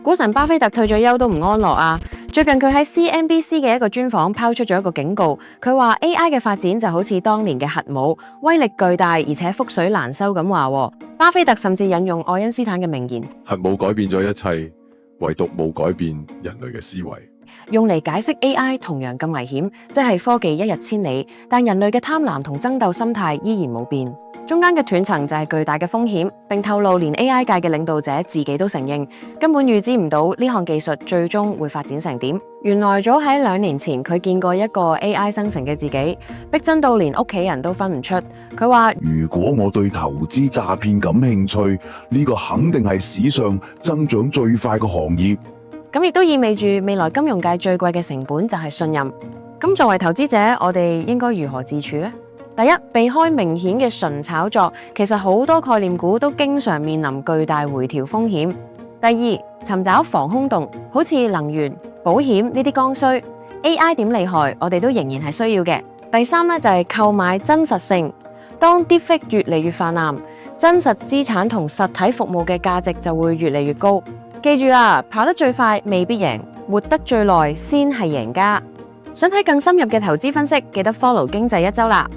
股神巴菲特退咗休都唔安樂啊！最近佢喺 CNBC 嘅一個專訪拋出咗一個警告，佢話 AI 嘅發展就好似當年嘅核武，威力巨大，而且覆水難收咁話。巴菲特甚至引用愛因斯坦嘅名言：核武改變咗一切，唯獨冇改變人類嘅思維。用嚟解釋 AI 同樣咁危險，即係科技一日千里，但人類嘅貪婪同爭鬥心態依然冇變。中間嘅斷層就係巨大嘅風險，並透露連 AI 界嘅領導者自己都承認，根本預知唔到呢項技術最終會發展成點。原來早喺2年前，佢見過一個 AI 生成嘅自己，逼真到連屋企人都分唔出。佢話：如果我對投資詐騙感興趣，呢個肯定係史上增長最快嘅行業。咁亦都意味住未來金融界最貴嘅成本就係信任。咁作為投資者，我哋應該如何自處呢？第一，避開明顯嘅純炒作，其實好多概念股都經常面臨巨大回調風險。第二，尋找防空洞，好似能源、保險呢啲剛需 ，AI 點厲害，我哋都仍然係需要嘅。第三咧就係購買真實性，當 Deepfake 越嚟越泛濫，真實資產同實體服務嘅價值就會越嚟越高。記住啦，跑得最快未必贏，活得最耐先係贏家。想睇更深入嘅投資分析，記得 follow經濟一周啦。